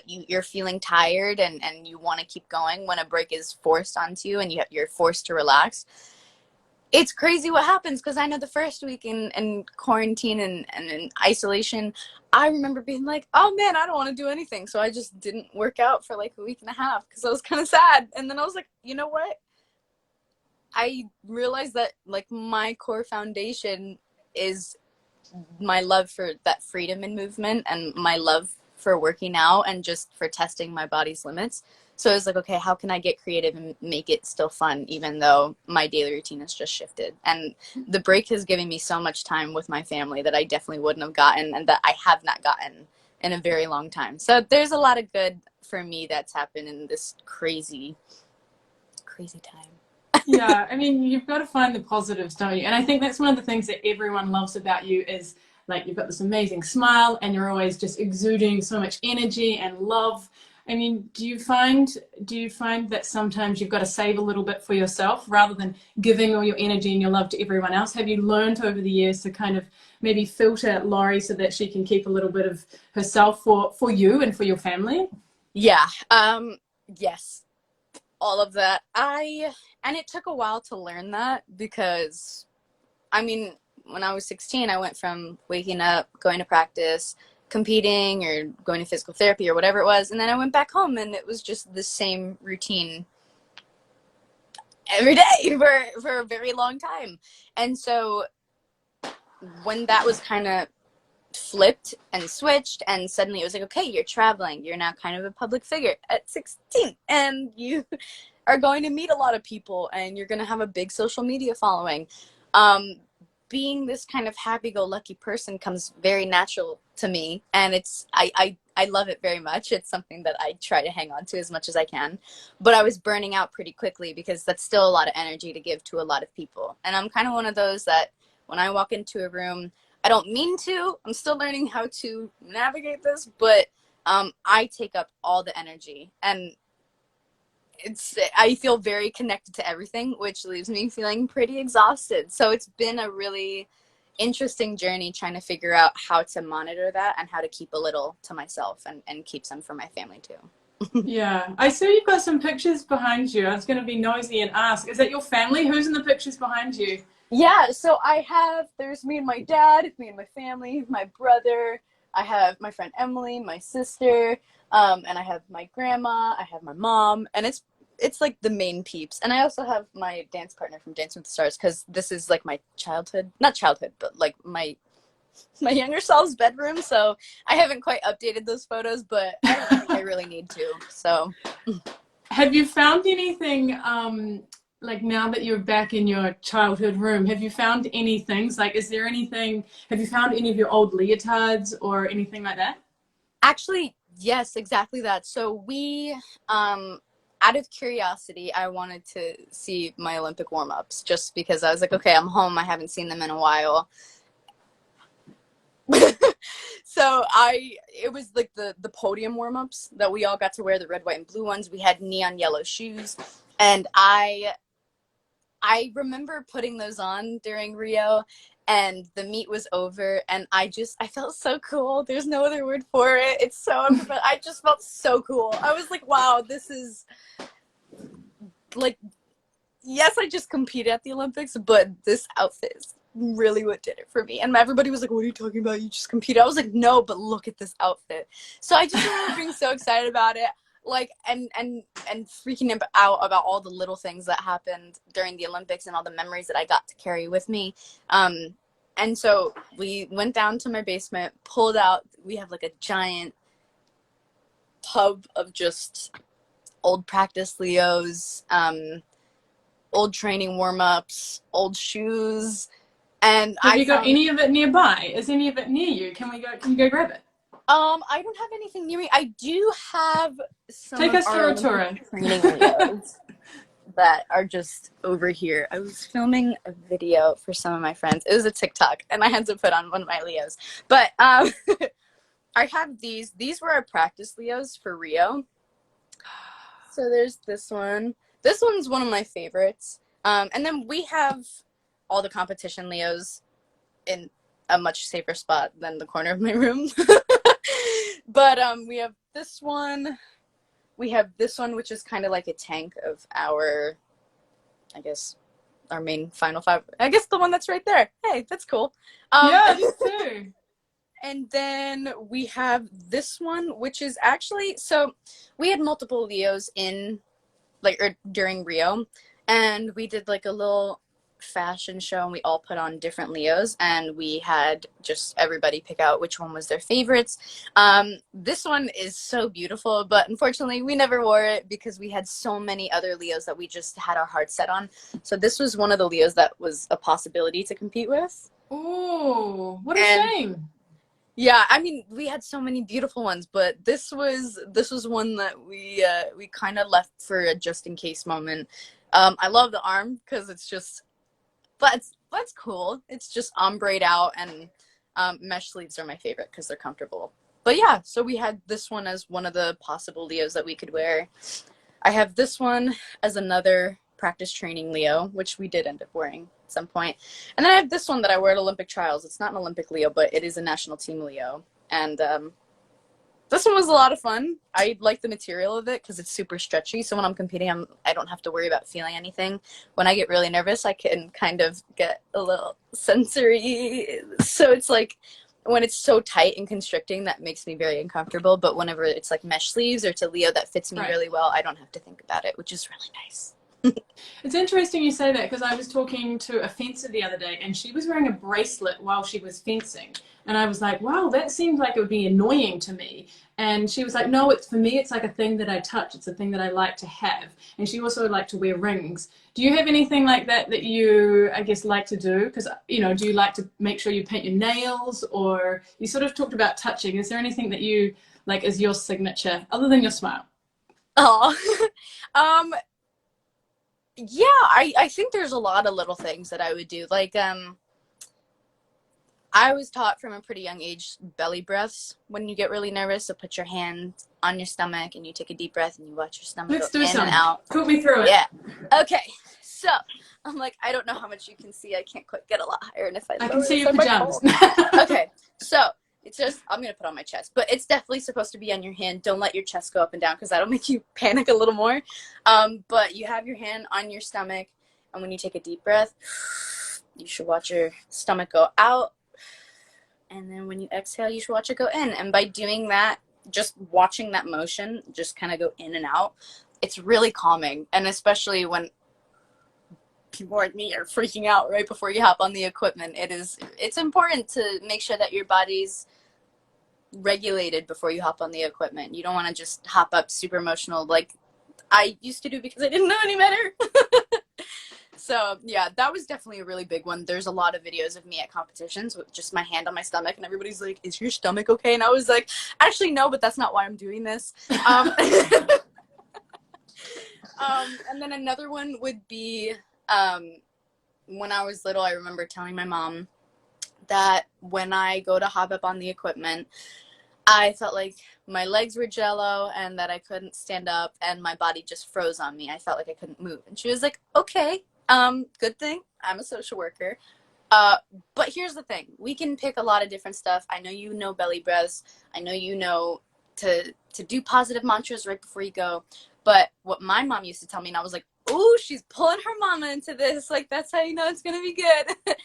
you're feeling tired and you want to keep going when a break is forced onto you and you're forced to relax. It's crazy what happens, because I know the first week in quarantine and in isolation, I remember being like, oh man, I don't want to do anything. So I just didn't work out for like a week and a half because I was kind of sad. And then I was like, you know what? I realized that like my core foundation is my love for that freedom in movement and my love for working out and just for testing my body's limits. So I was like, okay, how can I get creative and make it still fun, even though my daily routine has just shifted? And the break has given me so much time with my family that I definitely wouldn't have gotten and that I have not gotten in a very long time. So there's a lot of good for me that's happened in this crazy, crazy time. Yeah, I mean, you've got to find the positives, don't you? And I think that's one of the things that everyone loves about you is like you've got this amazing smile and you're always just exuding so much energy and love. I mean, do you find that sometimes you've got to save a little bit for yourself rather than giving all your energy and your love to everyone else? Have you learned over the years to kind of maybe filter Laurie so that she can keep a little bit of herself for you and for your family? Yeah. Yes. All of that. And it took a while to learn that because, I mean, when I was 16, I went from waking up, going to practice, competing, or going to physical therapy or whatever it was. And then I went back home and it was just the same routine every day for a very long time. And so when that was kind of flipped and switched and suddenly it was like, okay, you're traveling, you're now kind of a public figure at 16 and you are going to meet a lot of people and you're going to have a big social media following. Being this kind of happy-go-lucky person comes very natural to me, and I love it very much. It's something that I try to hang on to as much as I can, but I was burning out pretty quickly because that's still a lot of energy to give to a lot of people, and I'm kind of one of those that when I walk into a room, I don't mean to, I'm still learning how to navigate this, but I take up all the energy, and I feel very connected to everything, which leaves me feeling pretty exhausted. So it's been a really interesting journey trying to figure out how to monitor that and how to keep a little to myself and keep some for my family too. Yeah, I see you've got some pictures behind you. I was going to be nosy and ask, is that your family? Who's in the pictures behind you? Yeah, so there's me and my dad, me and my family, my brother, I have my friend Emily, my sister, and I have my grandma, I have my mom, and it's like the main peeps. And I also have my dance partner from Dancing with the Stars, because this is like my childhood, not childhood, but like my younger self's bedroom. So I haven't quite updated those photos, but I don't think I really need to. So Have you found anything, like now that you're back in your childhood room, have you found any things? Like, is there anything, have you found any of your old leotards or anything like that? actually, yes, exactly that. So out of curiosity, I wanted to see my Olympic warm-ups just because I was like, okay, I'm home. I haven't seen them in a while. So it was like the podium warm-ups that we all got to wear, the red, white, and blue ones. We had neon yellow shoes, and I remember putting those on during Rio, and the meet was over, and I felt so cool. There's no other word for it. It's so I just felt so cool. I was like, wow, this is like, yes, I just competed at the Olympics, but this outfit is really what did it for me. And everybody was like, what are you talking about? You just competed. I was like, no, but look at this outfit. So I just remember being so excited about it. Like, and freaking out about all the little things that happened during the Olympics and all the memories that I got to carry with me. And so we went down to my basement, pulled out, we have like a giant tub of just old practice Leos, old training warm-ups, old shoes, and Have I you got found any of it nearby? Is any of it near you? Can you go grab it? I don't have anything near me. I do have some Take of us our for a Olympic tour. training Leos that are just over here. I was filming a video for some of my friends. It was a TikTok, and I had to put on one of my Leos. But I have these. These were our practice Leos for Rio. So there's this one. This one's one of my favorites. And then we have all the competition Leos in a much safer spot than the corner of my room. But we have this one. We have this one, which is kind of like a tank of our, I guess, our main final five. I guess the one that's right there. Hey, that's cool. Yeah, it is too. And then we have this one, which is actually, so we had multiple Leos in, like, or during Rio, and we did like a little fashion show and we all put on different Leos and we had just everybody pick out which one was their favorites. This one is so beautiful, but unfortunately we never wore it because we had so many other Leos that we just had our heart set on. So this was one of the Leos that was a possibility to compete with. Oh, what a And shame. yeah, I mean, we had so many beautiful ones, but this was one that we kind of left for a just in case moment. I love the arm because it's just, but it's cool. It's just ombre out, and mesh sleeves are my favorite because they're comfortable. But yeah, so we had this one as one of the possible Leos that we could wear. I have this one as another practice training Leo, which we did end up wearing at some point. And then I have this one that I wear at Olympic trials. It's not an Olympic Leo, but it is a national team Leo. And this one was a lot of fun. I like the material of it because it's super stretchy. So when I'm competing, I don't have to worry about feeling anything. When I get really nervous, I can kind of get a little sensory. So it's like when it's so tight and constricting, that makes me very uncomfortable. But whenever it's like mesh sleeves or it's a Leo that fits me Right. really well, I don't have to think about it, which is really nice. It's interesting you say that because I was talking to a fencer the other day and she was wearing a bracelet while she was fencing. And I was like, wow, that seems like it would be annoying to me. And she was like, no, it's for me, it's like a thing that I touch. It's a thing that I like to have. And she also liked to wear rings. Do you have anything like that that you, I guess, like to do? Because, you know, do you like to make sure you paint your nails, or you sort of talked about touching. Is there anything that you like as your signature other than your smile? Oh, um, yeah, I think there's a lot of little things that I would do. Like, I was taught from a pretty young age belly breaths when you get really nervous. So put your hand on your stomach and you take a deep breath and you watch your stomach go Let's do in and some. out. Talk me through it. Yeah. Okay. So I'm like, I don't know how much you can see. I can't quite get a lot higher. And if I I can lower see this, your I might pajamas. fall. Okay. So it's just, I'm going to put on my chest. But it's definitely supposed to be on your hand. Don't let your chest go up and down because that'll make you panic a little more. But you have your hand on your stomach. And when you take a deep breath, you should watch your stomach go out. And then when you exhale, you should watch it go in. And by doing that, just watching that motion just kind of go in and out, it's really calming. And especially when people like me are freaking out right before you hop on the equipment, it's important to make sure that your body's regulated before you hop on the equipment. You don't want to just hop up super emotional like I used to do because I didn't know any better. So yeah, that was definitely a really big one. There's a lot of videos of me at competitions with just my hand on my stomach, and everybody's like, "Is your stomach okay?" And I was like, "Actually, no, but that's not why I'm doing this." And then another one would be when I was little. I remember telling my mom that when I go to hop up on the equipment, I felt like my legs were jello and that I couldn't stand up and my body just froze on me. I felt like I couldn't move. And she was like, okay, good thing I'm a social worker. But here's the thing. We can pick a lot of different stuff. I know you know belly breaths. I know you know to do positive mantras right before you go. But what my mom used to tell me, and I was like, oh, she's pulling her mama into this. Like, that's how you know it's going to be good.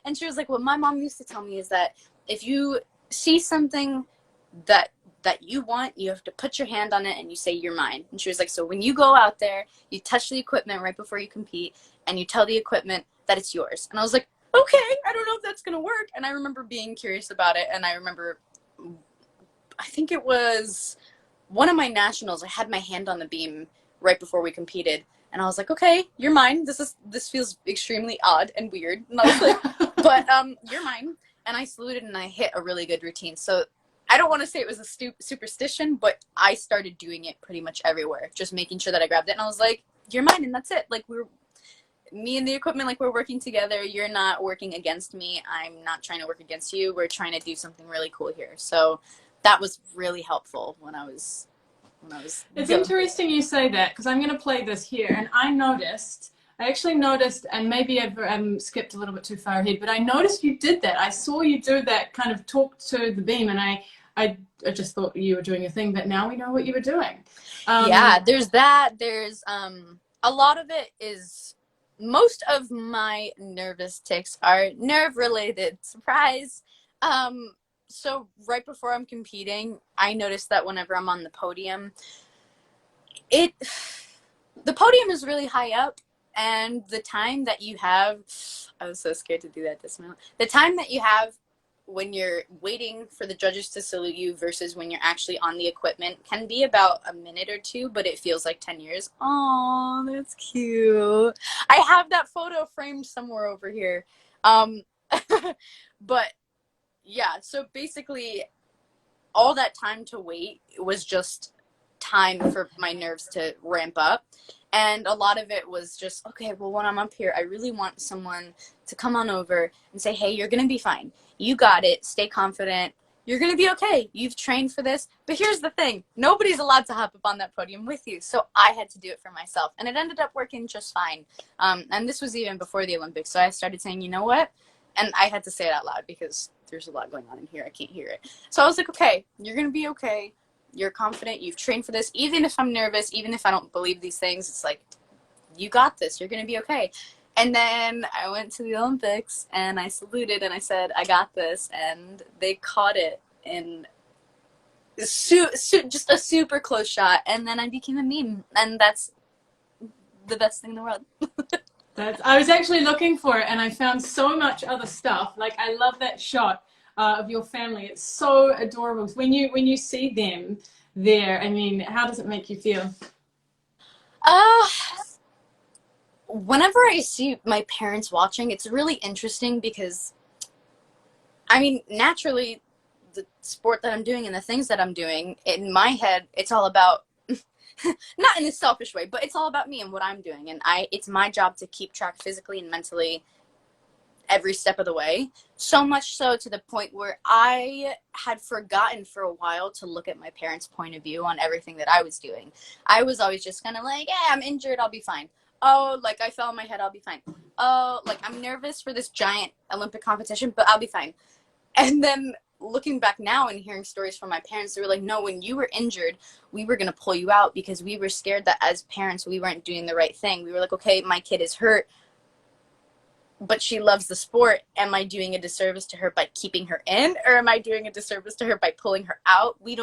And she was like, what my mom used to tell me is that if you see something that you want, you have to put your hand on it and you say you're mine. And she was like, so when you go out there, you touch the equipment right before you compete and you tell the equipment that it's yours. And I was like, okay, I don't know if that's gonna work. And I remember being curious about it. And I remember, I think it was one of my nationals, I had my hand on the beam right before we competed, and I was like, okay, you're mine. This feels extremely odd and weird. And I was like, but you're mine. And I saluted and I hit a really good routine. So I don't want to say it was a superstition, but I started doing it pretty much everywhere, just making sure that I grabbed it. And I was like, you're mine, and that's it. Like, me and the equipment, like, we're working together. You're not working against me. I'm not trying to work against you. We're trying to do something really cool here. So that was really helpful when I was It's young. interesting you say that because I'm going to play this here, and I actually noticed, and maybe I've skipped a little bit too far ahead, but I noticed you did that. I saw you do that, kind of talk to the beam, and I just thought you were doing your thing, but now we know what you were doing. Yeah, there's that. There's a lot of it is, most of my nervous tics are nerve related. Surprise. So right before I'm competing, I noticed that whenever I'm on the podium, it the podium is really high up, and the time that you have, I was so scared to do that this moment. The time that you have when you're waiting for the judges to salute you versus when you're actually on the equipment can be about a minute or two, but it feels like 10 years. Oh, that's cute. I have that photo framed somewhere over here. Um, but yeah, so basically all that time to wait was just time for my nerves to ramp up. And a lot of it was just, okay, well, when I'm up here, I really want someone to come on over and say, hey, you're going to be fine. You got it. Stay confident. You're going to be okay. You've trained for this. But here's the thing. Nobody's allowed to hop up on that podium with you. So I had to do it for myself. And it ended up working just fine. And this was even before the Olympics. So I started saying, you know what? And I had to say it out loud because there's a lot going on in here. I can't hear it. So I was like, okay, you're going to be okay. You're confident. You've trained for this. Even if I'm nervous, even if I don't believe these things, it's like, you got this. You're going to be okay. And then I went to the Olympics and I saluted and I said, I got this. And they caught it in just a super close shot. And then I became a meme. And that's the best thing in the world. I was actually looking for it and I found so much other stuff. Like I love that shot of your family. It's so adorable. When you see them there, I mean, how does it make you feel? Uh, Whenever I see my parents watching, it's really interesting because, I mean, naturally, the sport that I'm doing and the things that I'm doing, in my head, it's all about, not in a selfish way, but it's all about me and what I'm doing. And it's my job to keep track physically and mentally every step of the way. So much so to the point where I had forgotten for a while to look at my parents' point of view on everything that I was doing. I was always just kind of like, yeah, I'm injured, I'll be fine. Oh, like I fell on my head, I'll be fine. Oh, like I'm nervous for this giant Olympic competition, but I'll be fine. And then looking back now and hearing stories from my parents, they were like, no, when you were injured, we were going to pull you out because we were scared that as parents, we weren't doing the right thing. We were like, okay, my kid is hurt, but she loves the sport. Am I doing a disservice to her by keeping her in, or am I doing a disservice to her by pulling her out? We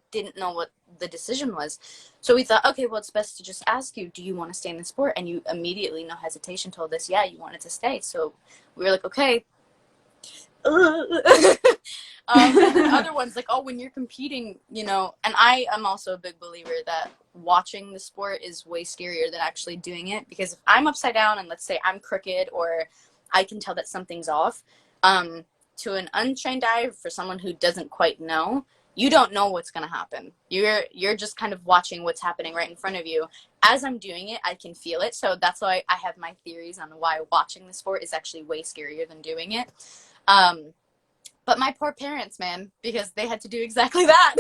didn't know what the decision was. So we thought, okay, well, it's best to just ask you, do you want to stay in the sport? And you immediately, no hesitation, told us, yeah, you wanted to stay. So we were like, okay. And then other ones like, oh, when you're competing, and I am also a big believer that watching the sport is way scarier than actually doing it, because if I'm upside down and let's say I'm crooked or I can tell that something's off, to an untrained eye, for someone who doesn't quite know, you don't know what's going to happen. You're just kind of watching what's happening right in front of you. As I'm doing it, I can feel it. So that's why I have my theories on why watching the sport is actually way scarier than doing it. But my poor parents, man, because they had to do exactly that.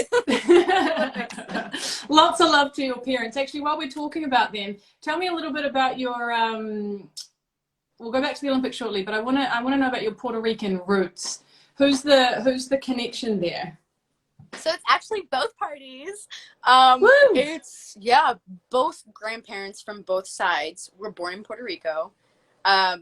Lots of love to your parents. Actually, while we're talking about them, tell me a little bit about your. We'll go back to the Olympics shortly, but I want to know about your Puerto Rican roots. Who's the connection there? So it's actually both parties. Woo! Both grandparents from both sides were born in Puerto Rico. Or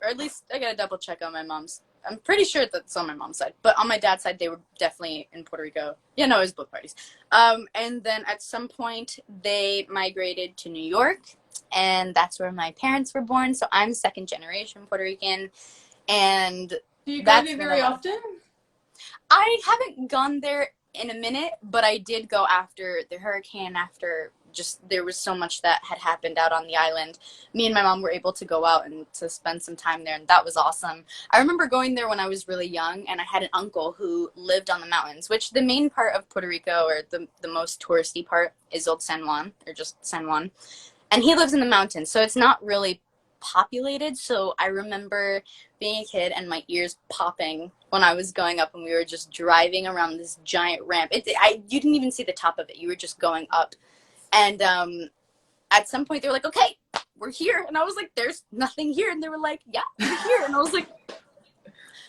at least I gotta double check on my mom's. I'm pretty sure that's on my mom's side, but on my dad's side, they were definitely in Puerto Rico. Yeah, no, it was both parties. And then at some point, they migrated to New York, and that's where my parents were born. So I'm second generation Puerto Rican, and do you go there very often? I haven't gone there in a minute, but I did go after the hurricane, after just there was so much that had happened out on the island. Me and my mom were able to go out and to spend some time there, and that was awesome. I remember going there when I was really young, and I had an uncle who lived on the mountains, which the main part of Puerto Rico, or the most touristy part, is Old San Juan, or just San Juan. And he lives in the mountains, so it's not really populated. So I remember being a kid and my ears popping when I was going up, and we were just driving around this giant ramp. You didn't even see the top of it. You were just going up. And at some point they were like, okay, we're here. And I was like, there's nothing here. And they were like, yeah, we're here. And I was like,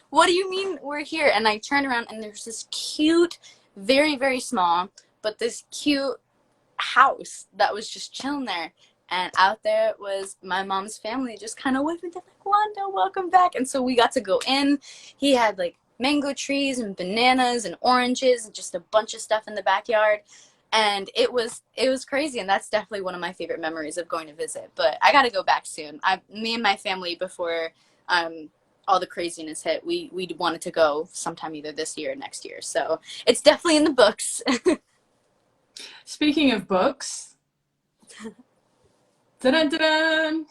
what do you mean we're here? And I turned around and there's this cute very, very small, but this cute house that was just chilling there. And out there was my mom's family just kind of waving to like, Wanda, welcome back. And so we got to go in. He had like mango trees and bananas and oranges and just a bunch of stuff in the backyard. And it was crazy, and that's definitely one of my favorite memories of going to visit. But I got to go back soon. Me and my family, before all the craziness hit, we wanted to go sometime either this year or next year. So it's definitely in the books. Speaking of books, da-dun-da-dun.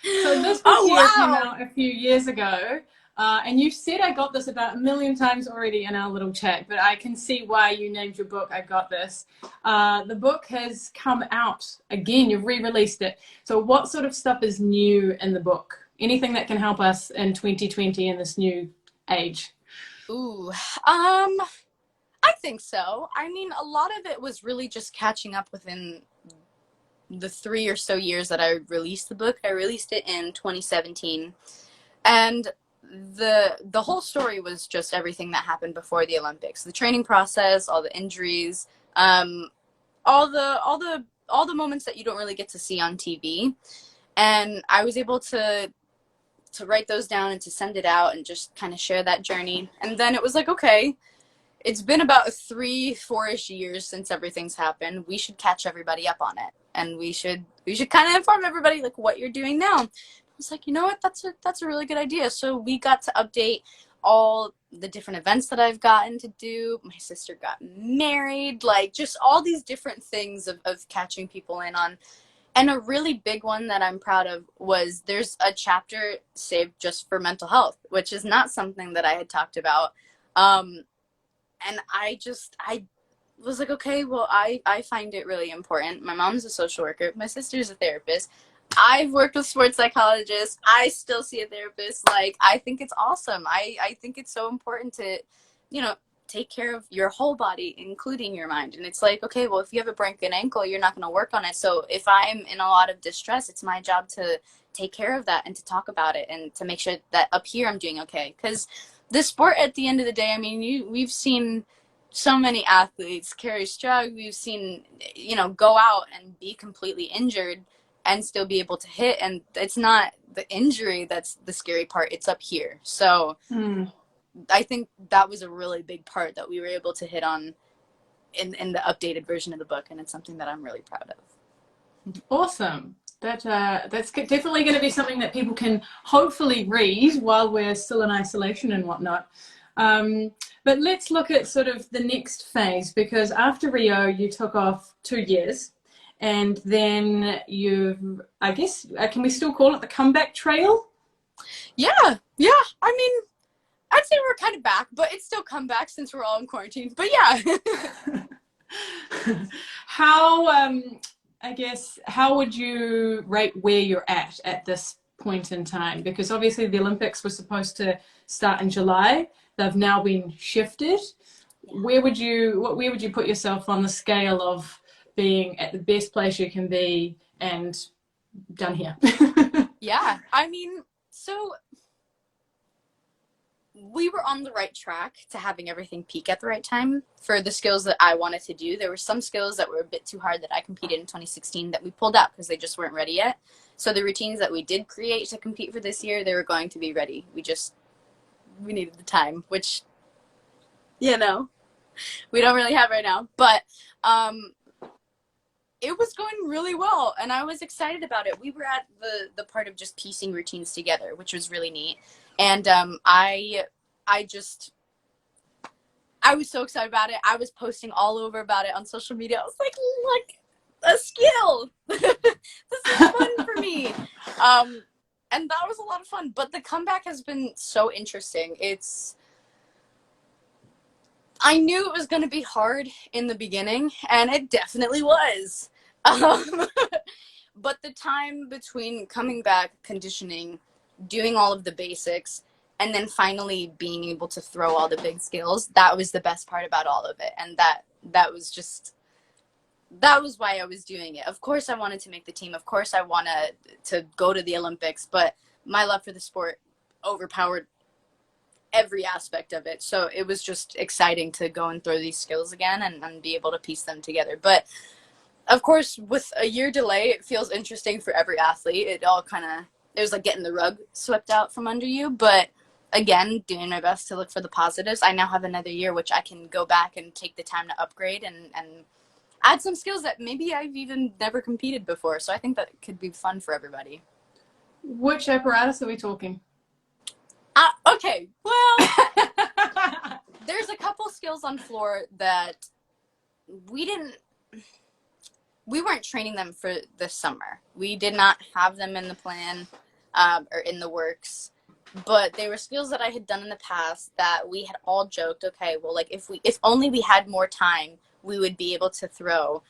So this book Oh here came wow! out a few years ago, and you said I got this about a million times already in our little chat, but I can see why you named your book I Got This. The book has come out again. You've re-released it. So what sort of stuff is new in the book? Anything that can help us in 2020 in this new age? Ooh, I think so. I mean, a lot of it was really just catching up within the 3 or so years that I released the book. I released it in 2017, and the whole story was just everything that happened before the Olympics, the training process, all the injuries, um, all the moments that you don't really get to see on TV. And I was able to write those down and to send it out and just kind of share that journey. And then it was like, okay, it's been about 3, 4-ish years since everything's happened. We should catch everybody up on it, and we should kind of inform everybody like what you're doing now. I was like, you know what, that's a really good idea. So we got to update all the different events that I've gotten to do. My sister got married, like just all these different things of catching people in on. And a really big one that I'm proud of was there's a chapter saved just for mental health, which is not something that I had talked about. Um, and I was like, okay, well, I find it really important. My mom's a social worker. My sister's a therapist. I've worked with sports psychologists. I still see a therapist. Like, I think it's awesome. I think it's so important to, you know, take care of your whole body, including your mind. And it's like, okay, well, if you have a broken ankle, you're not going to work on it. So if I'm in a lot of distress, it's my job to take care of that and to talk about it and to make sure that up here I'm doing okay. Because the sport, at the end of the day, I mean, we've seen so many athletes carry struggle. We've seen, go out and be completely injured and still be able to hit. And it's not the injury that's the scary part. It's up here. So I think that was a really big part that we were able to hit on in the updated version of the book. And it's something that I'm really proud of. Awesome. That's definitely going to be something that people can hopefully read while we're still in isolation and whatnot. But let's look at sort of the next phase, because after Rio, you took off 2 years, and then I guess, can we still call it the comeback trail? Yeah. I mean, I'd say we're kind of back, but it's still comeback since we're all in quarantine. But yeah. How, I guess, how would you rate where you're at this point in time? Because obviously the Olympics were supposed to start in July. They've now been shifted. Yeah. Where would you put yourself on the scale of being at the best place you can be and done here? Yeah. I mean, so we were on the right track to having everything peak at the right time for the skills that I wanted to do. There were some skills that were a bit too hard that I competed in 2016 that we pulled out because they just weren't ready yet. So the routines that we did create to compete for this year, they were going to be ready. We needed the time, which, we don't really have right now. But it was going really well, and I was excited about it. We were at the part of just piecing routines together, which was really neat. And I was so excited about it. I was posting all over about it on social media. I was like, look, a skill. This is fun for me. And that was a lot of fun. But the comeback has been so interesting. I knew it was going to be hard in the beginning, and it definitely was. Um, but the time between coming back, conditioning, doing all of the basics, and then finally being able to throw all the big skills, that was the best part about all of it. And that was why I was doing it. Of course I wanted to make the team. Of course I wanted to go to the Olympics, but my love for the sport overpowered every aspect of it. So it was just exciting to go and throw these skills again and be able to piece them together. But of course, with a year delay, it feels interesting for every athlete. It all kind of, it was like getting the rug swept out from under you. But again, doing my best to look for the positives. I now have another year, which I can go back and take the time to upgrade and add some skills that maybe I've even never competed before. So I think that could be fun for everybody. Which apparatus are we talking? Okay, well, there's a couple skills on floor that we didn't, we weren't training them for this summer. We did not have them in the plan or in the works, but they were skills that I had done in the past that we had all joked, okay, well, like if only we had more time, we would be able to throw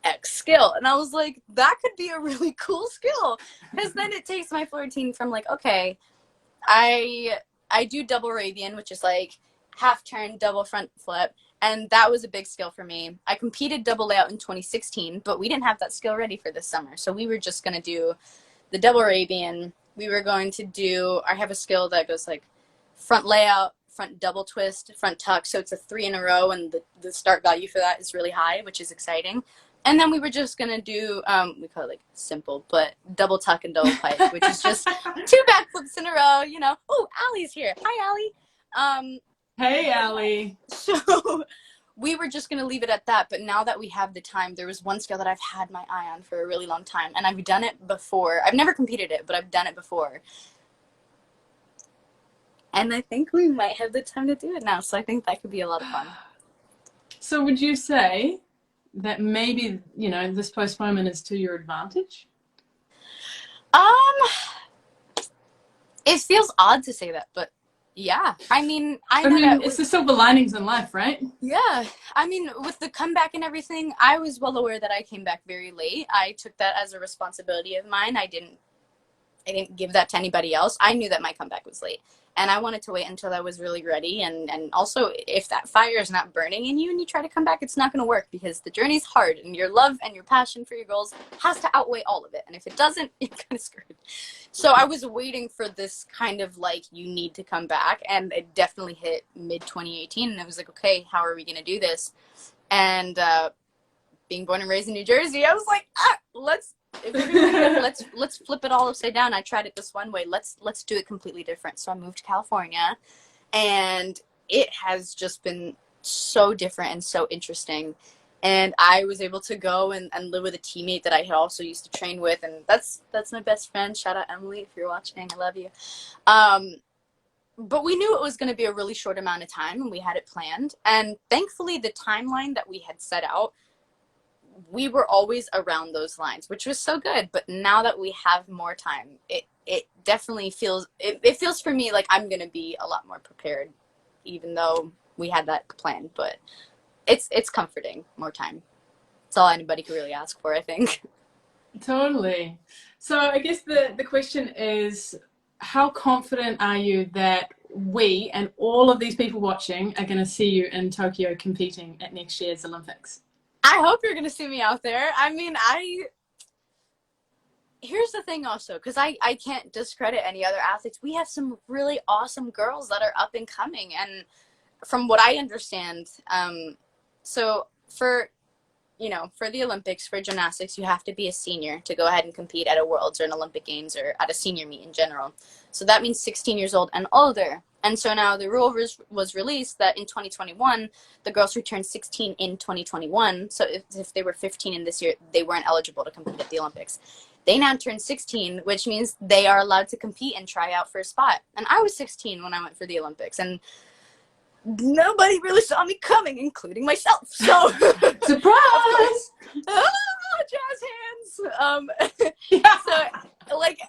X skill. And I was like, that could be a really cool skill, because then it takes my floor routine from like, okay, I do double Arabian, which is like half turn, double front flip. And that was a big skill for me. I competed double layout in 2016, but we didn't have that skill ready for this summer. So we were just going to do the double Arabian. We were going to do, I have a skill that goes like front layout, front double twist, front tuck. So it's a 3 in a row, and the start value for that is really high, which is exciting. And then we were just going to do, we call it like simple, but double tuck and double pipe, which is just 2 backflips in a row, you know. Oh, Allie's here. Hi, Allie. Hey, Allie. So we were just going to leave it at that. But now that we have the time, there was one skill that I've had my eye on for a really long time. And I've done it before. I've never competed it, but I've done it before. And I think we might have the time to do it now. So I think that could be a lot of fun. So would you say that maybe, you know, this postponement is to your advantage? It feels odd to say that, but yeah. I mean, I mean, it's the silver linings in life, right? Yeah. I mean, with the comeback and everything, I was well aware that I came back very late. I took that as a responsibility of mine. I didn't give that to anybody else. I knew that my comeback was late, and I wanted to wait until I was really ready. And also, if that fire is not burning in you and you try to come back, it's not going to work, because the journey's hard, and your love and your passion for your goals has to outweigh all of it. And if it doesn't, you're kind of screwed. So I was waiting for this kind of like, you need to come back. And it definitely hit mid 2018. And I was like, okay, how are we going to do this? And being born and raised in New Jersey, I was like, if we're gonna let's flip it all upside down. I tried it this one way. Let's do it completely different. So I moved to California, and it has just been so different and so interesting. And I was able to go and live with a teammate that I had also used to train with, and that's my best friend. Shout out Emily if you're watching. I love you. But we knew it was going to be a really short amount of time, and we had it planned. And thankfully, the timeline that we had set out, we were always around those lines, which was so good. But now that we have more time, it definitely feels, it feels for me like I'm going to be a lot more prepared, even though we had that plan. But it's comforting, more time. It's all anybody could really ask for, I think. Totally. So I guess the question is, how confident are you that we and all of these people watching are going to see you in Tokyo competing at next year's Olympics? I hope you're going to see me out there. I mean, here's the thing also, because I can't discredit any other athletes. We have some really awesome girls that are up and coming. And from what I understand, so for the Olympics, for gymnastics, you have to be a senior to go ahead and compete at a Worlds or an Olympic Games or at a senior meet in general. So that means 16 years old and older. And so now the rule was released that in 2021, the girls who turned 16 in 2021, so if they were 15 in this year, they weren't eligible to compete at the Olympics. They now turn 16, which means they are allowed to compete and try out for a spot. And I was 16 when I went for the Olympics, and nobody really saw me coming, including myself. So surprise! Jazz hands. Yeah. So like,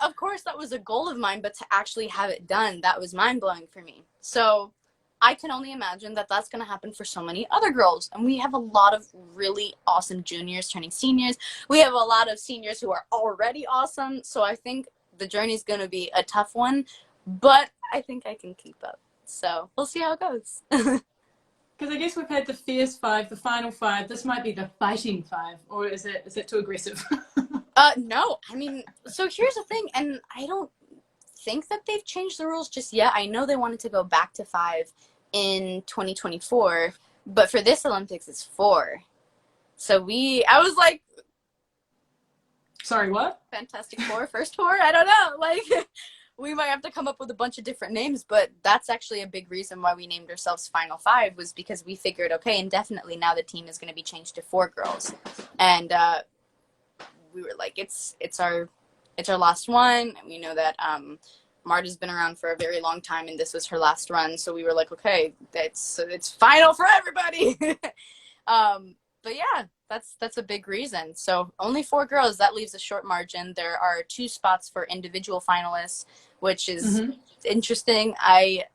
of course that was a goal of mine, but to actually have it done, that was mind-blowing for me. So I can only imagine that that's going to happen for so many other girls. And we have a lot of really awesome juniors turning seniors. We have a lot of seniors who are already awesome. So I think the journey is going to be a tough one, but I think I can keep up. So we'll see how it goes. Because I guess we've had the Fierce Five, the Final Five. This might be the Fighting Five, or is it too aggressive? No. I mean, so here's the thing, and I don't think that they've changed the rules just yet. I know they wanted to go back to 5 in 2024, but for this Olympics, it's 4. So I was like, Sorry, what? Fantastic Four, first four? I don't know. Like, we might have to come up with a bunch of different names, but that's actually a big reason why we named ourselves Final Five, was because we figured, okay, indefinitely now the team is going to be changed to 4 girls. And we were like, it's our last one. And we know that Marta's been around for a very long time, and this was her last run. So we were like, okay, it's final for everybody. But yeah, that's a big reason. So only 4 girls. That leaves a short margin. There are 2 spots for individual finalists, which is interesting. I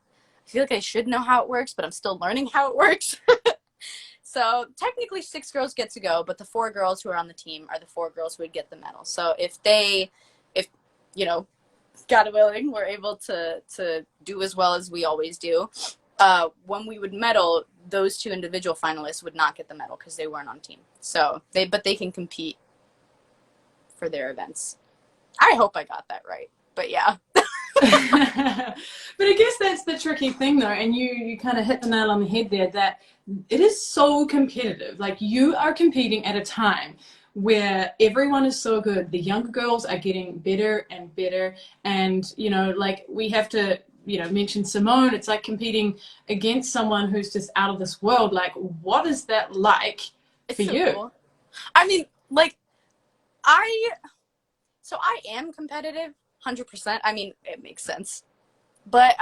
feel like I should know how it works, but I'm still learning how it works. So technically 6 girls get to go, but the 4 girls who are on the team are the 4 girls who would get the medal. So if you know, God willing, we're able to do as well as we always do, when we would medal, those 2 individual finalists would not get the medal because they weren't on team. So they can compete for their events. I hope I got that right, but yeah. But I guess that's the tricky thing, though, and you kind of hit the nail on the head there, that it is so competitive. Like, you are competing at a time where everyone is so good. The younger girls are getting better and better, and like, we have to mention Simone. It's like competing against someone who's just out of this world. Like, what is that like for you? Cool. I mean, like, I am competitive 100%. I mean, it makes sense, but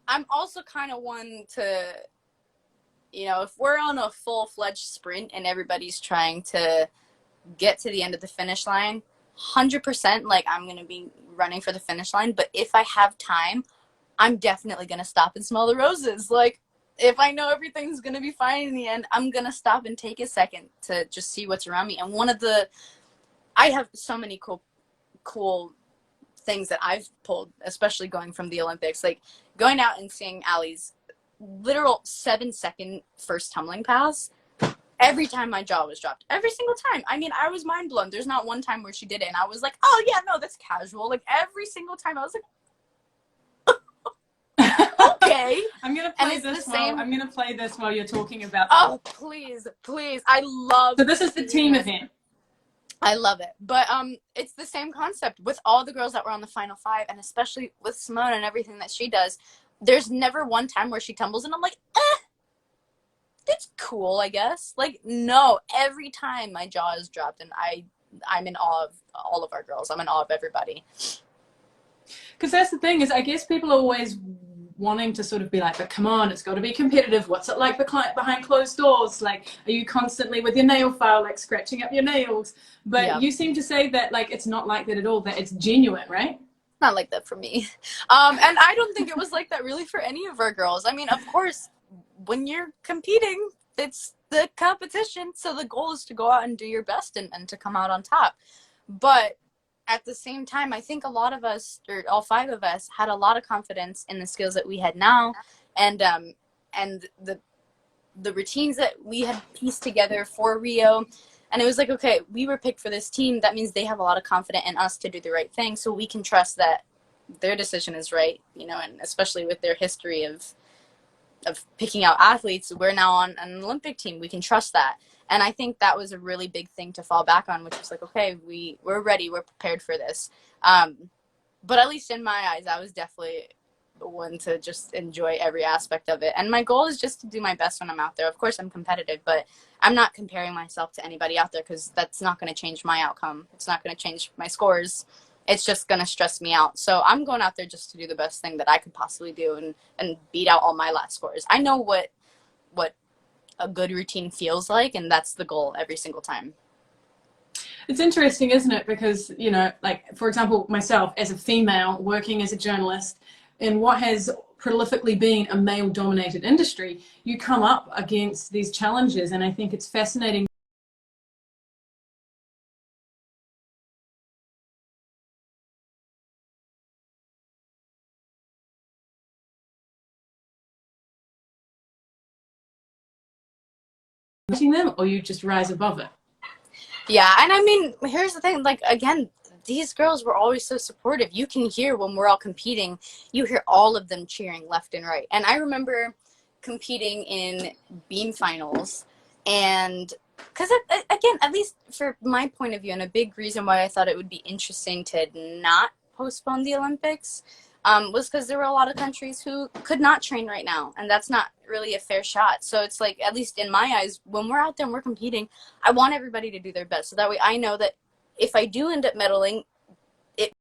I'm also kind of one to, if we're on a full-fledged sprint and everybody's trying to get to the end of the finish line, 100%, like, I'm going to be running for the finish line. But if I have time, I'm definitely going to stop and smell the roses. Like, if I know everything's going to be fine in the end, I'm going to stop and take a second to just see what's around me. And I have so many cool things that I've pulled, especially going from the Olympics, like going out and seeing Allie's literal 7-second first tumbling pass. Every time my jaw was dropped, every single time. I mean, I was mind blown. There's not one time where she did it and I was like, oh yeah, no, that's casual. Like, every single time I was like, okay. I'm gonna play this while you're talking about that. Oh, please, I love. So this is the team event. I love it. But it's the same concept with all the girls that were on the Final 5, and especially with Simone and everything that she does. There's never one time where she tumbles and I'm like, it's cool, I guess. Like, no, every time my jaw is dropped, and I'm in awe of all of our girls. I'm in awe of everybody. Because that's the thing, is I guess people are always wanting to sort of be like, but come on, it's got to be competitive. What's it like behind closed doors? Like, are you constantly with your nail file, like scratching up your nails? But you seem to say that, like, it's not like that at all, that it's genuine, right? Not like that for me. And I don't think it was like that really for any of our girls. I mean, of course, when you're competing, it's the competition. So the goal is to go out and do your best and to come out on top. But at the same time, I think a lot of us, or all 5 of us, had a lot of confidence in the skills that we had now, and the routines that we had pieced together for Rio. And it was like, okay, we were picked for this team. That means they have a lot of confidence in us to do the right thing, so we can trust that their decision is right, and especially with their history of picking out athletes, we're now on an Olympic team. We can trust that. And I think that was a really big thing to fall back on, which was like, okay, we're ready. We're prepared for this. But at least in my eyes, I was definitely the one to just enjoy every aspect of it. And my goal is just to do my best when I'm out there. Of course, I'm competitive, but I'm not comparing myself to anybody out there, because that's not going to change my outcome. It's not going to change my scores. It's just going to stress me out. So I'm going out there just to do the best thing that I could possibly do and beat out all my last scores. I know what a good routine feels like, and that's the goal every single time. It's interesting, isn't it? Because, like, for example, myself as a female working as a journalist in what has prolifically been a male-dominated industry, you come up against these challenges, and I think it's fascinating. Them, or you just rise above it. Yeah, and I mean, here's the thing, like, again, these girls were always so supportive. You can hear when we're all competing, you hear all of them cheering left and right. And I remember competing in beam finals, and because again, at least for my point of view, and a big reason why I thought it would be interesting to not postpone the Olympics, was because there were a lot of countries who could not train right now, and that's not really a fair shot. So it's like, at least in my eyes, when we're out there and we're competing, I want everybody to do their best, so that way I know that if I do end up medaling, it.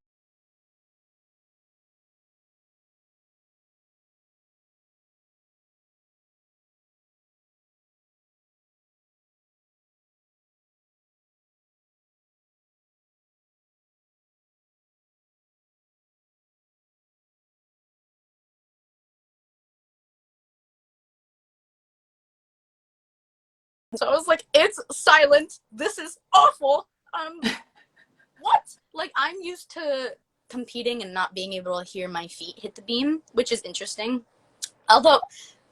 So I was like, it's silent. This is awful. What? Like, I'm used to competing and not being able to hear my feet hit the beam, which is interesting. Although,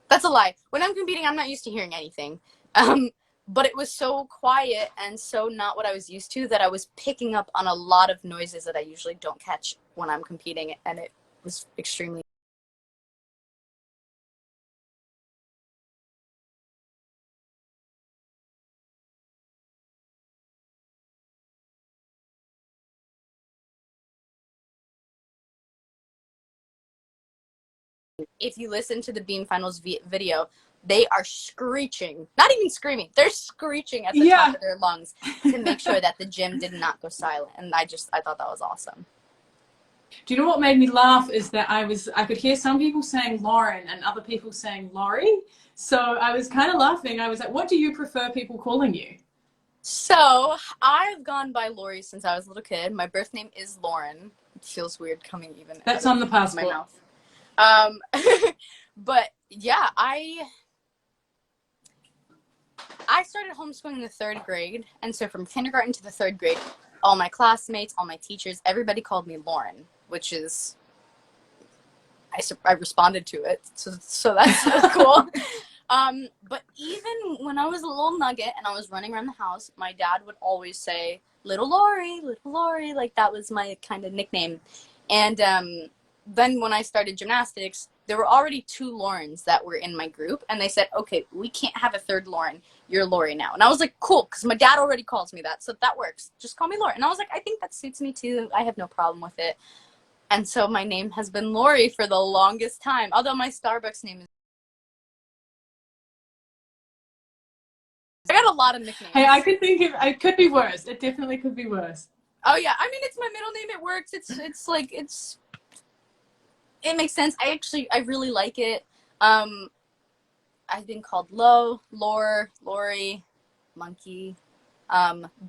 that's a lie. When I'm competing, I'm not used to hearing anything. Um, but it was so quiet and so not what I was used to that I was picking up on a lot of noises that I usually don't catch when I'm competing, and it was extremely. If you listen to the beam finals video, they are screeching, not even screaming, they're screeching at the top Yeah. of their lungs to make sure that the gym did not go silent. And I thought that was awesome. Do you know what made me laugh is that I could hear some people saying Lauren and other people saying Laurie. So I was kind of laughing. I was like, what do you prefer people calling you? So I've gone by Laurie since I was a little kid. My birth name is Lauren. It feels weird coming even out That's of on the my passport. mouth. Um, but yeah, I started homeschooling in the third grade, and so from kindergarten to the third grade, all my classmates, all my teachers, everybody called me Lauren, which is I responded to it, so that's cool. But even when I was a little nugget and I was running around the house, my dad would always say Little Laurie," like that was my kind of nickname. And then when I started gymnastics, there were already two Laurens that were in my group, and they said, "Okay, we can't have a third Lauren. You're Laurie now." And I was like, "Cool," because my dad already calls me that, so that works. Just call me Laurie. And I was like, "I think that suits me too. I have no problem with it." And so my name has been Laurie for the longest time. Although my Starbucks name is. I got a lot of Hey, nicknames. it could be worse. It definitely could be worse. Oh yeah, I mean it's my middle name. It works. It makes sense. I really like it. Um, I've been called Lori, Monkey,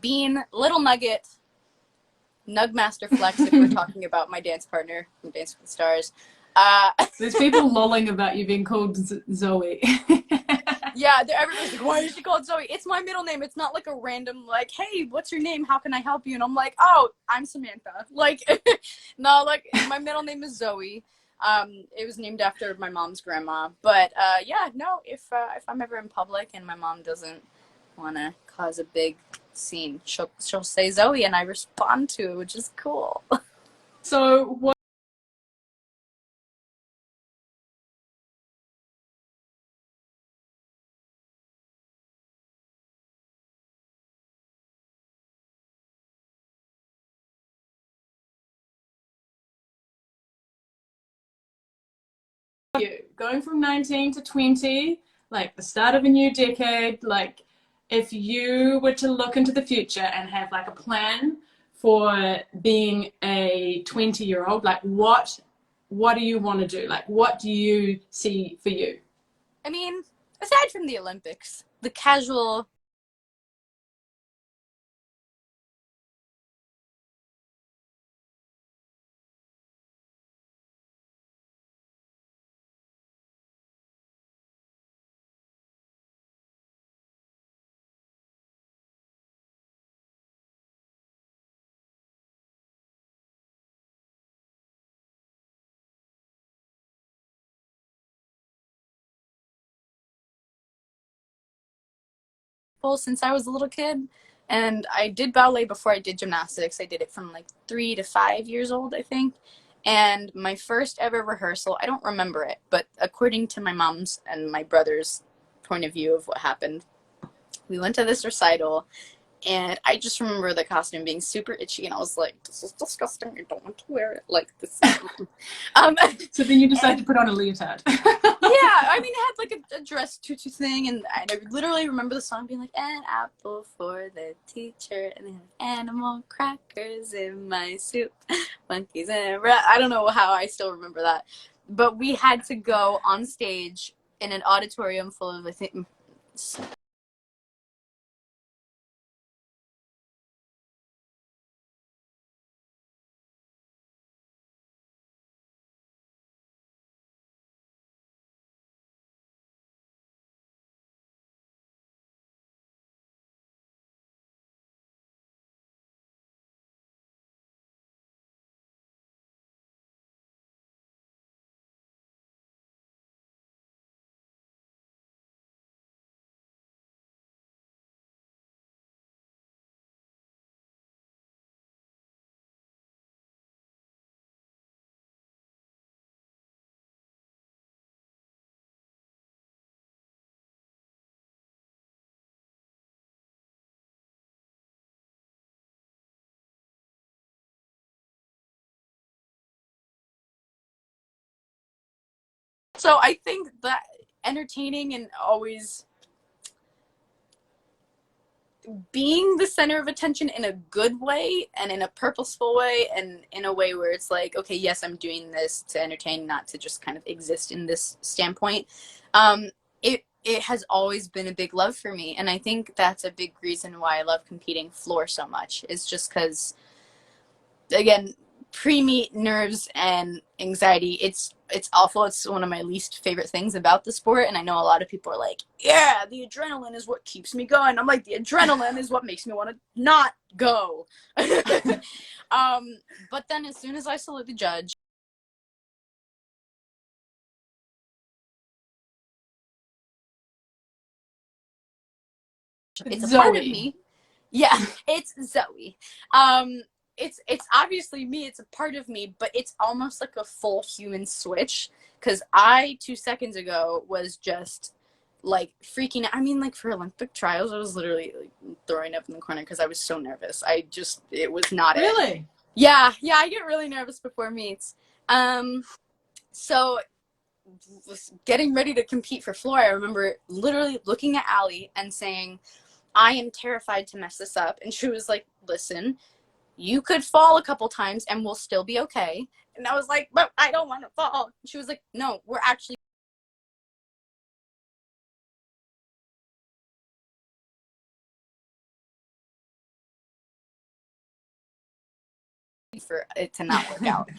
Bean, Little Nugget, Nugmaster Flex. If we're talking about my dance partner from Dance with the Stars. Uh, There's people lolling about you being called Zoe. yeah, everybody's like, "Why is she called Zoe?" It's my middle name. It's not like a random like, "Hey, what's your name? How can I help you?" And I'm like, "Oh, I'm Samantha." Like, no, like my middle name is Zoe. It was named after my mom's grandma. But yeah, no, if I'm ever in public and my mom doesn't want to cause a big scene, she'll say Zoe, and I respond to it, which is cool. So what are you going from 19 to 20, like the start of a new decade, like if you were to look into the future and have like a plan for being a 20-year-old, like what do you want to do? Like what do you see for you? I mean, aside from the Olympics, the casual. Since I was a little kid. And I did ballet before I did gymnastics. I did it from like 3 to 5 years old, I think. And my first ever rehearsal, I don't remember it, but according to my mom's and my brother's point of view of what happened, we went to this recital, and I just remember the costume being super itchy, and I was like, "This is disgusting. I don't want to wear it. Like this." um, So then you decided and to put on a leotard. yeah, I mean, it had like a dress tutu thing, and I literally remember the song being like, "An apple for the teacher, and they have animal crackers in my soup, monkeys and I don't know how I still remember that, but we had to go on stage in an auditorium full of, I think, so I think that entertaining and always being the center of attention in a good way and in a purposeful way and in a way where it's like, okay, yes, I'm doing this to entertain, not to just kind of exist in this standpoint. um it has always been a big love for me, and I think that's a big reason why I love competing floor so much, is just because, again, pre-meet nerves and anxiety, it's awful. It's one of my least favorite things about the sport, and I know a lot of people are like, yeah, the adrenaline is what keeps me going. I'm like, the adrenaline is what makes me want to not go. But then as soon as I salute the judge, it's a part of Zoe. me. Yeah, it's Zoe. Um, it's obviously me. It's a part of me, but it's almost like a full human switch. Because I 2 seconds ago was just like freaking out. I mean, like for Olympic trials, I was literally like throwing up in the corner because I was so nervous. It was not it. Really? Yeah, yeah, I get really nervous before meets. So getting ready to compete for floor, I remember literally looking at Allie and saying, I am terrified to mess this up. And she was like, listen, you could fall a couple times and we'll still be okay. And I was like, but I don't want to fall. And she was like, no, we're actually for it to not work out.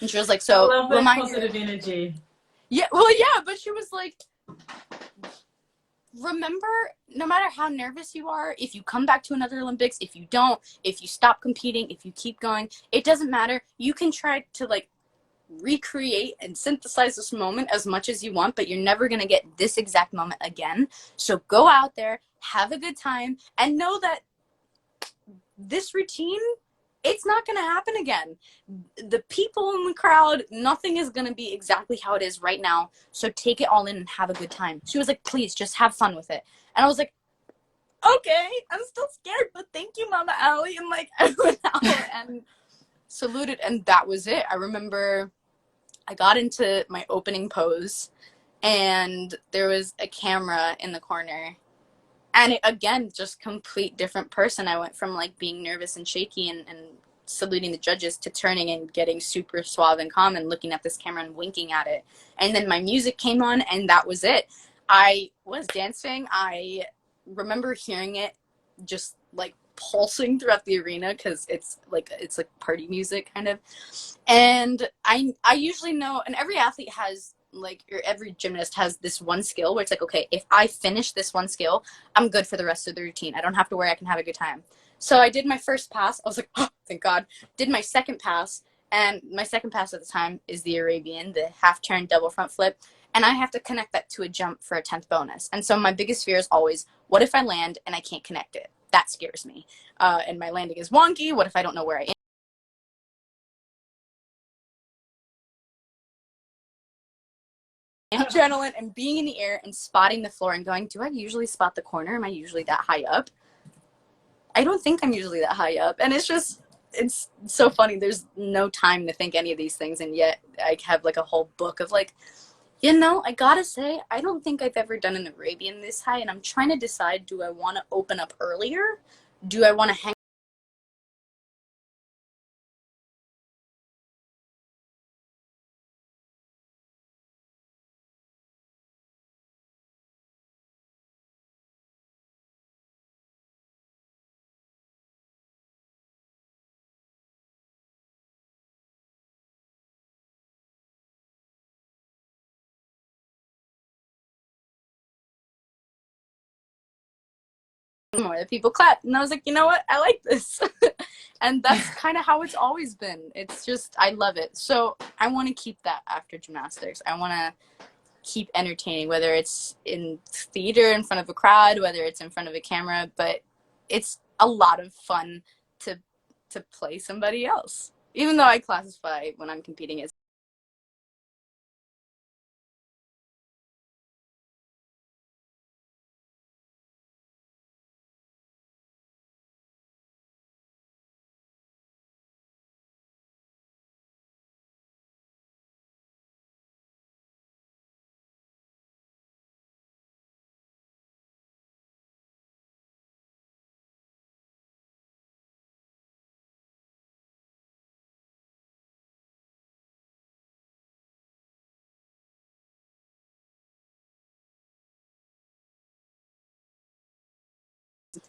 And she was like, I so love that remind your, positive energy. yeah, well, yeah, but she was like, remember, no matter how nervous you are, if you come back to another Olympics, if you don't, if you stop competing, if you keep going, it doesn't matter. You can try to like recreate and synthesize this moment as much as you want, but you're never going to get this exact moment again. So go out there, have a good time, and know that this routine, it's not going to happen again. The people in the crowd, nothing is going to be exactly how it is right now. So take it all in and have a good time. She was like, please just have fun with it. And I was like, okay, I'm still scared, but thank you, Mama Allie. And like, I went out and saluted, and that was it. I remember I got into my opening pose, and there was a camera in the corner, and it, again, just complete different person. I went from like being nervous and shaky and saluting the judges to turning and getting super suave and calm and looking at this camera and winking at it. And then my music came on, and that was it. I was dancing. I remember hearing it just like pulsing throughout the arena because it's like party music kind of. And I usually know, and every athlete has like, or every gymnast has this one skill where it's like, okay, if I finish this one skill, I'm good for the rest of the routine. I don't have to worry. I can have a good time. So I did my first pass. I was like, oh, thank God. Did my second pass, and my second pass at the time is the Arabian, the half turn double front flip. And I have to connect that to a jump for a 10th bonus. And so my biggest fear is always, what if I land and I can't connect it? That scares me. And my landing is wonky. What if I don't know where I am? Adrenaline and being in the air and spotting the floor and going, do I usually spot the corner? Am I usually that high up? I don't think I'm usually that high up. And it's so funny. There's no time to think any of these things. And yet I have like a whole book of like, I gotta say, I don't think I've ever done an Arabian this high. And I'm trying to decide, do I want to open up earlier? Do I want to hang more? The people clap. And I was like, you know what? I like this. And that's kind of how it's always been. It's just, I love it. So I want to keep that after gymnastics. I want to keep entertaining, whether it's in theater in front of a crowd, whether it's in front of a camera, but it's a lot of fun to play somebody else. Even though I classify when I'm competing as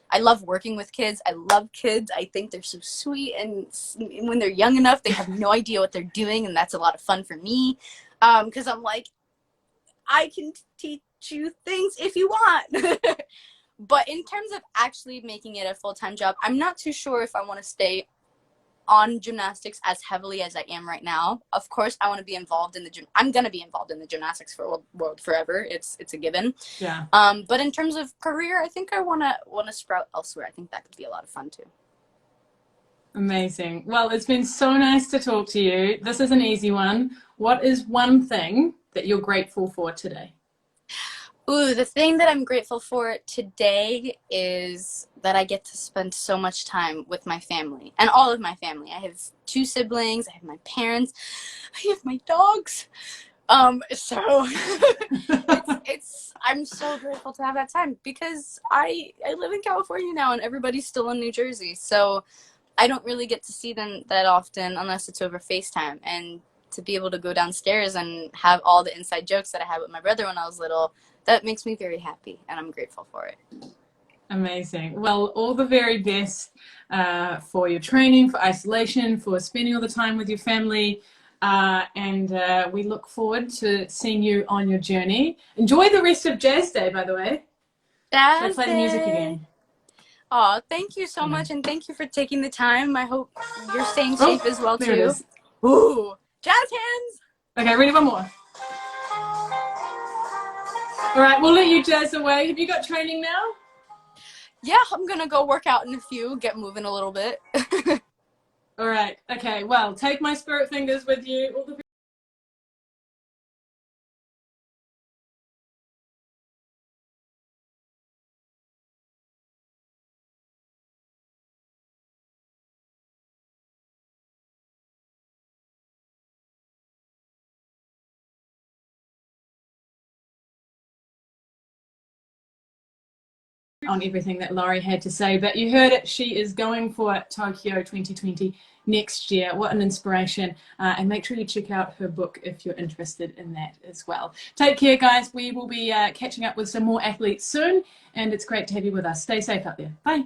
I love working with kids. I love kids. I think they're so sweet, and when they're young enough, they have no idea what they're doing, and that's a lot of fun for me. Because I'm like, I can teach you things if you want. But in terms of actually making it a full-time job, I'm not too sure if I want to stay on gymnastics as heavily as I am right now. Of course, I want to be involved in the gym. I'm going to be involved in the gymnastics for world forever. It's a given. Yeah. But in terms of career, I think I want to sprout elsewhere. I think that could be a lot of fun too. Amazing. Well, it's been so nice to talk to you. This is an easy one. What is one thing that you're grateful for today? Ooh, the thing that I'm grateful for today is that I get to spend so much time with my family and all of my family. I have 2 siblings, I have my parents, I have my dogs. So it's I'm so grateful to have that time because I live in California now and everybody's still in New Jersey. So I don't really get to see them that often unless it's over FaceTime. And to be able to go downstairs and have all the inside jokes that I had with my brother when I was little, that makes me very happy, and I'm grateful for it. Amazing. Well, all the very best for your training, for isolation, for spending all the time with your family. And we look forward to seeing you on your journey. Enjoy the rest of Jazz Day, by the way. Should I Jazz play the music Day. again? Oh, thank you so much, and thank you for taking the time. I hope you're staying safe as well, there it too. is. Ooh, jazz hands! Okay, ready? One more. All right, we'll let you jazz away. Have you got training now? Yeah, I'm gonna go work out in a few, get moving a little bit. All right, okay, well, take my spirit fingers with you. All the on everything that Laurie had to say, but you heard it. She is going for Tokyo 2020 next year. What an inspiration. And make sure you check out her book if you're interested in that as well. Take care, guys. We will be catching up with some more athletes soon, and it's great to have you with us. Stay safe out there. Bye.